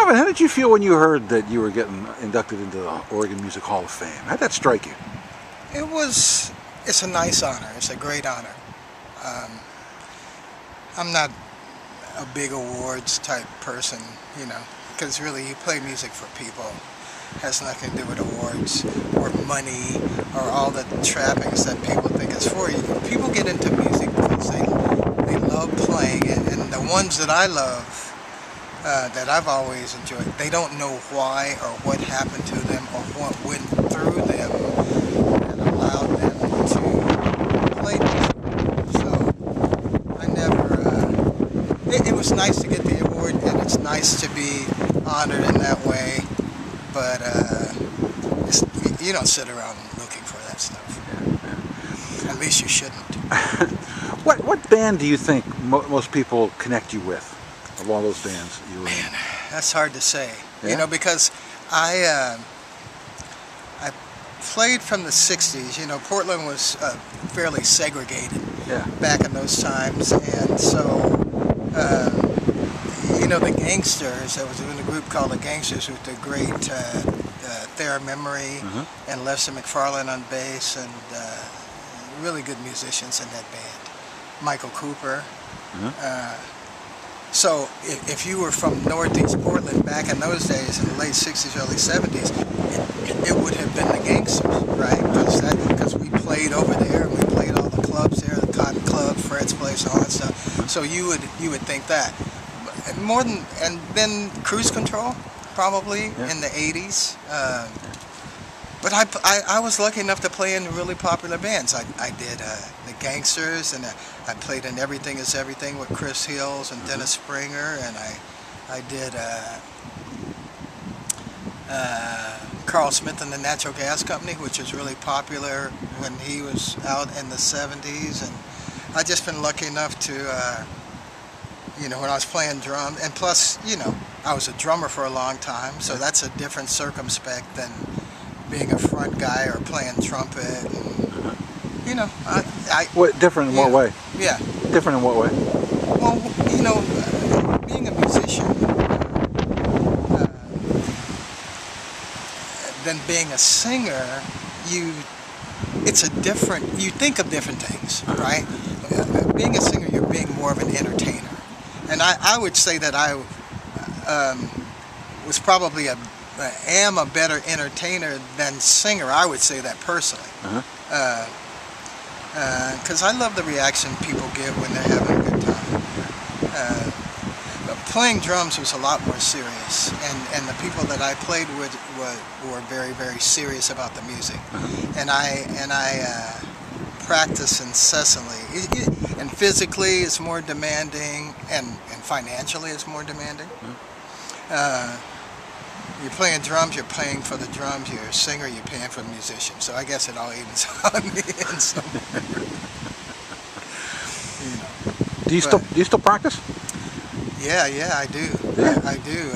Marvin, how did you feel when you heard that you were getting inducted into the Oregon Music Hall of Fame? How'd that strike you? It's a nice honor. It's a great honor. I'm not a big awards type person, you know, because really you play music for people. It has nothing to do with awards or money or all the trappings that people think is for you. People get into music because they love playing it, and the ones that I love, that I've always enjoyed, they don't know why or what happened to them or what went through them that allowed them to play music. So I never, it was nice to get the award, and it's nice to be honored in that way, but you don't sit around looking for that stuff. At least you shouldn't. What band do you think most people connect you with? Of all those bands you were in? Man, that's hard to say. Yeah? You know, because I played from the 60s. You know, Portland was fairly segregated back in those times, and so you know, the Gangsters. I was in a group called the Gangsters with the great Thera Memory and Lester McFarlane on bass, and really good musicians in that band. Michael Cooper. So if you were from Northeast Portland back in those days, in the late 60s, early 70s, it would have been the Gangsters, right? Because we played over there, and we played all the clubs there, the Cotton Club, Fred's Place, all that stuff. So you would think that. More than, and then Cruise Control, probably, in the 80s. But I was lucky enough to play in really popular bands. I did the Gangsters, and I played in Everything Is Everything with Chris Hills and Dennis Springer, and I did Carl Smith and the Natural Gas Company, which was really popular when he was out in the 70s. And I just been lucky enough to, you know, when I was playing drums, and plus, you know, I was a drummer for a long time, so that's a different circumspect than being a front guy or playing trumpet. And, you know, what different in what way? Yeah. Different in what way? Well, you know, being a musician than being a singer, you think of different things, right? Being a singer, you're being more of an entertainer. And I would say that I was probably am a better entertainer than singer. I would say that personally. Because I love the reaction people give when they're having a good time. But playing drums was a lot more serious, and the people that I played with were very, very serious about the music. And I practice incessantly. And physically it's more demanding, and financially it's more demanding. You're playing drums, you're paying for the drums. You're a singer, you're paying for the musician. So I guess it all evens out in the end somewhere. You know. Do you still practice? Yeah, I do. Yeah. I do.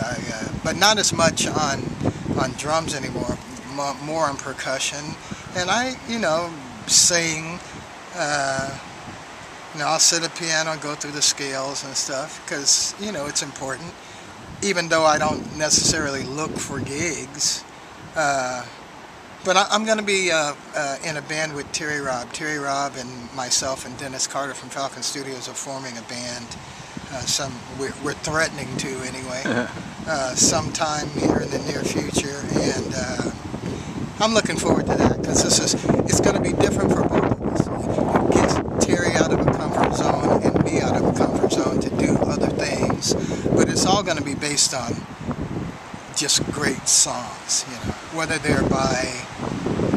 But not as much on drums anymore. More on percussion, and I, you know, sing. You know, I'll sit at the piano and go through the scales and stuff, because, you know, it's important. Even though I don't necessarily look for gigs. But I'm going to be in a band with Terry Robb. Terry Robb and myself and Dennis Carter from Falcon Studios are forming a band. We're threatening to, anyway, sometime here in the near future. And I'm looking forward to that, because it's going to be different for both of us. It gets Terry out of a comfort zone and me out of a comfort zone to do other things. But it's all going to be based on just great songs, you know, whether they're by,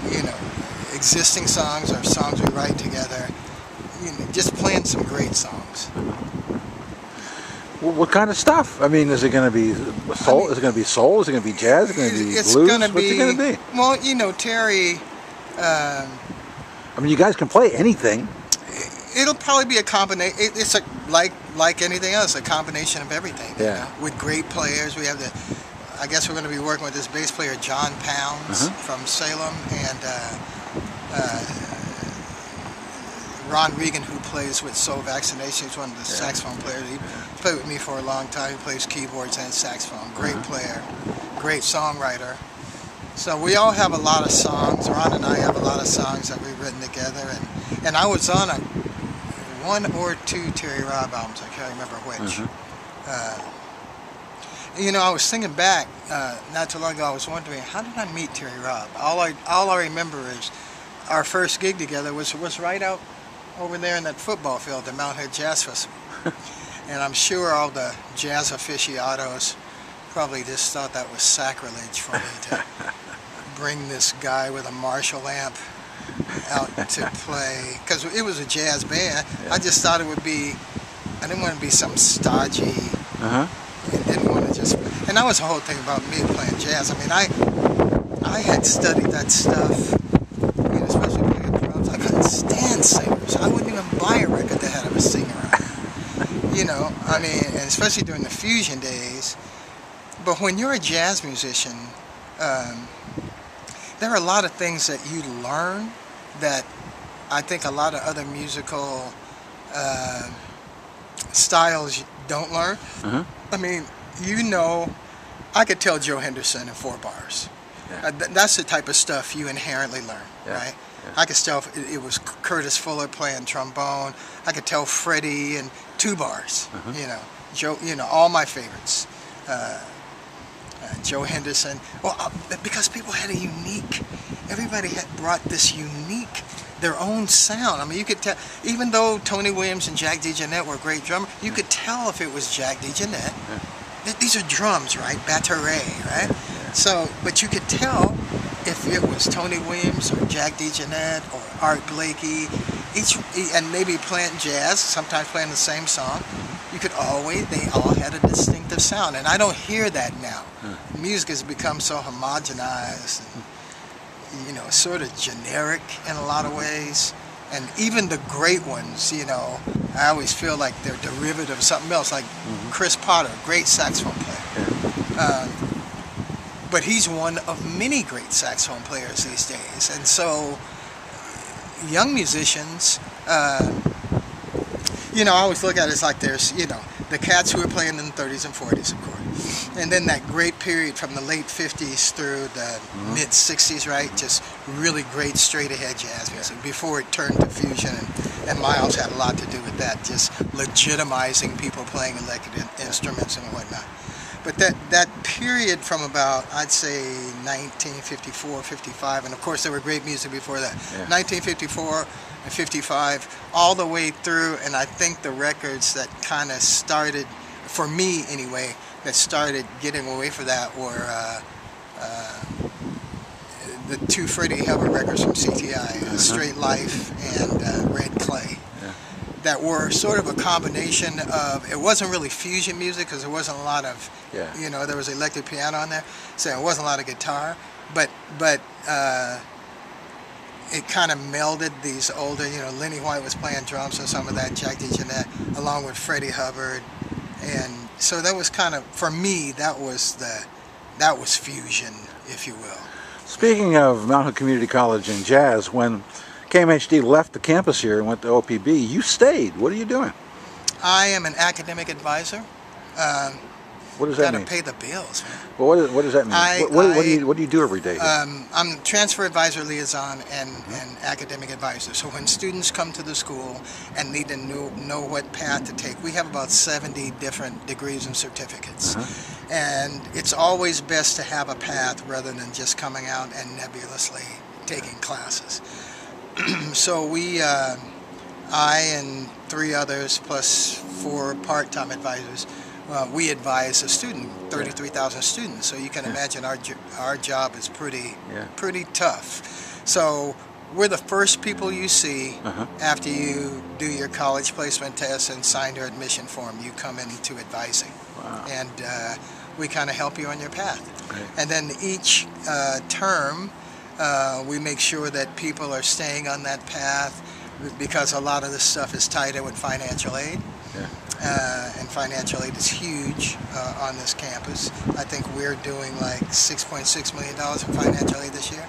you know, existing songs or songs we write together. You know, just playing some great songs. What kind of stuff? I mean, is it going to be soul? Is it going to be soul? Is it going to be jazz? Is it going to be blues? What's it going to be? Well, you know, Terry. I mean, you guys can play anything. It'll probably be a combination. It's like anything else, a combination of everything. Yeah. You know? With great players, we have I guess we're going to be working with this bass player John Pounds from Salem, and Ron Regan, who plays with Soul Vaccination, is one of the saxophone players. He played with me for a long time. He plays keyboards and saxophone. Great player, great songwriter. So we all have a lot of songs. Ron and I have a lot of songs that we've written together. And I was on one or two Terry Robb albums. I can't remember which. You know, I was thinking back not too long ago. I was wondering, how did I meet Terry Robb? All I remember is our first gig together was right out over there in that football field, the Mount Hood Jazz Festival. And I'm sure all the jazz aficionados probably just thought that was sacrilege for me to bring this guy with a Marshall amp out to play, because it was a jazz band. I just thought it would be, I didn't want to be some stodgy, and didn't want to just, and that was the whole thing about me playing jazz. I mean, I had studied that stuff, you know, especially playing drums. I couldn't stand singers. I wouldn't even buy a record that had a singer on it. You know, I mean, and especially during the fusion days. But when you're a jazz musician, there are a lot of things that you learn that I think a lot of other musical styles don't learn. I mean, you know, I could tell Joe Henderson in 4 bars. That's the type of stuff you inherently learn, right? I could tell it was Curtis Fuller playing trombone. I could tell Freddie in 2 bars. You know, Joe. You know, all my favorites. Joe Henderson. Well, because people had a unique. Everybody had brought this unique, their own sound. I mean, you could tell. Even though Tony Williams and Jack DeJohnette were great drummers, you could tell if it was Jack DeJohnette. These are drums, right? Battery, right? So, but you could tell if it was Tony Williams or Jack DeJohnette or Art Blakey, and maybe playing jazz, sometimes playing the same song. You could they all had a distinctive sound, and I don't hear that now. Music has become so homogenized, and, you know, sort of generic in a lot of ways. And even the great ones, you know, I always feel like they're derivative of something else, like Chris Potter, great saxophone player. But he's one of many great saxophone players these days. And so young musicians, you know, I always look at it as like there's, you know, the cats who were playing in the 30s and 40s, of course. And then that great period from the late 50s through the mid 60s, right? Just really great straight ahead jazz music before it turned to fusion. And Miles had a lot to do with that, just legitimizing people playing electric instruments and whatnot. But that period from about, I'd say, 1954, 55, and of course there were great music before that. 1954 and 55, all the way through, and I think the records that kind of started, for me anyway, that started getting away from that were the 2 Freddie Hubbard records from CTI, Straight Life and Red Clay. That were sort of a combination of, it wasn't really fusion music because there wasn't a lot of, you know, there was electric piano on there, so it wasn't a lot of guitar, but it kind of melded these older, you know, Lenny White was playing drums and some of that, Jack DeJohnette, along with Freddie Hubbard, and so that was kind of, for me, that was fusion, if you will. Speaking of Mount Hood Community College and jazz, when KMHD left the campus here and went to OPB, you stayed. What are you doing? I am an academic advisor. What does that mean? Got to pay the bills, man. Well, what does that mean? What do you do every day? I'm transfer advisor liaison and academic advisor. So when students come to the school and need to know what path to take, we have about 70 different degrees and certificates. And it's always best to have a path rather than just coming out and nebulously taking classes. So I and 3 others plus 4 part-time advisors, we advise a student, 33,000 students. So you can imagine our job is pretty tough. So we're the first people you see after you do your college placement test and sign your admission form. You come into advising, and we kind of help you on your path. And then each term, we make sure that people are staying on that path, because a lot of this stuff is tied in with financial aid. And financial aid is huge on this campus. I think we're doing like $6.6 million in financial aid this year.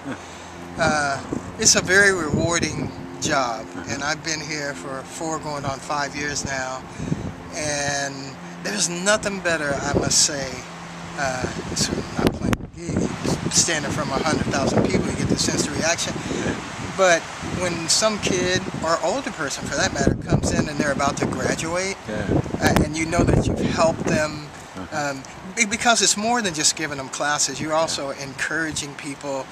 It's a very rewarding job, and I've been here for 4 going on 5 years now, and there's nothing better, I must say. So not playing a gig, standing in front of 100,000 people, you get this instant reaction. But when some kid, or older person for that matter, comes in and they're about to graduate, and you know that you've helped them, because it's more than just giving them classes, you're also encouraging people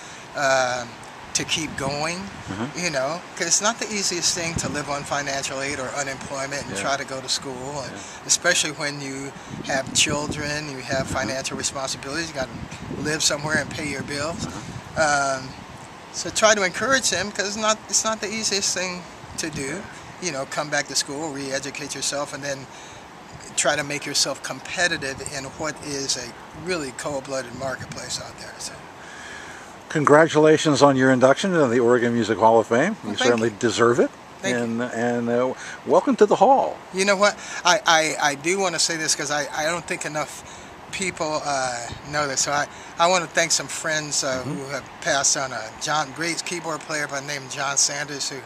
to keep going, you know, because it's not the easiest thing to live on financial aid or unemployment and try to go to school, and especially when you have children, you have financial responsibilities, you got to live somewhere and pay your bills. So try to encourage them, because it's not the easiest thing to do. You know, come back to school, re-educate yourself, and then try to make yourself competitive in what is a really cold-blooded marketplace out there. So. Congratulations on your induction into the Oregon Music Hall of Fame. You certainly deserve it. And welcome to the hall. You know what? I do want to say this, because I don't think enough people know this. So I want to thank some friends who have passed on. Great keyboard player by the name of John Sanders, who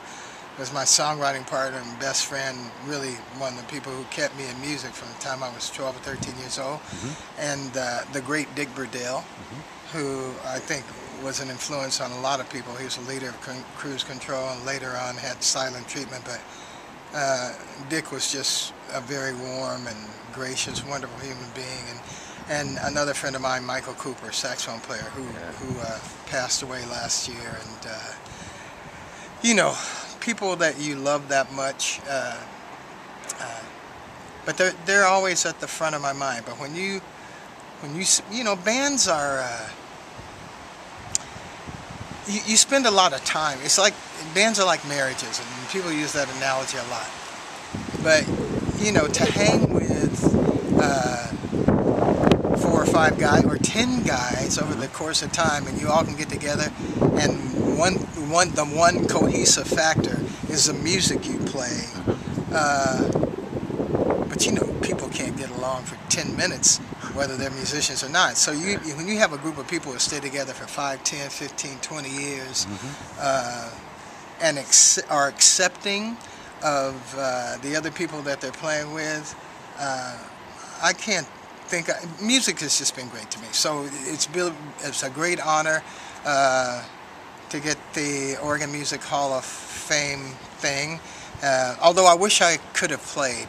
was my songwriting partner and best friend, really one of the people who kept me in music from the time I was 12 or 13 years old. And the great Dick Burdell, who I think was an influence on a lot of people. He was the leader of Cruise Control, and later on had silent treatment. But Dick was just a very warm and gracious, wonderful human being. And another friend of mine, Michael Cooper, saxophone player, who passed away last year. And you know, people that you love that much, but they're always at the front of my mind. But when you know, bands are. You spend a lot of time. It's like bands are like marriages, and people use that analogy a lot. But you know, to hang with 4 or 5 guys or 10 guys over the course of time, and you all can get together, and the one cohesive factor is the music you play. But you know, people can't get along for 10 minutes, whether they're musicians or not. So when you have a group of people who stay together for 5, 10, 15, 20 years, and are accepting of the other people that they're playing with, I can't think. Music has just been great to me. So it's a great honor to get the Oregon Music Hall of Fame thing. Although I wish I could have played.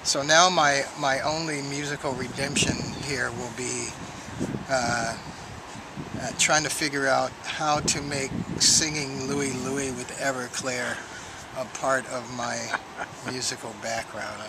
So now my only musical redemption here will be trying to figure out how to make singing Louie Louie with Everclear a part of my musical background.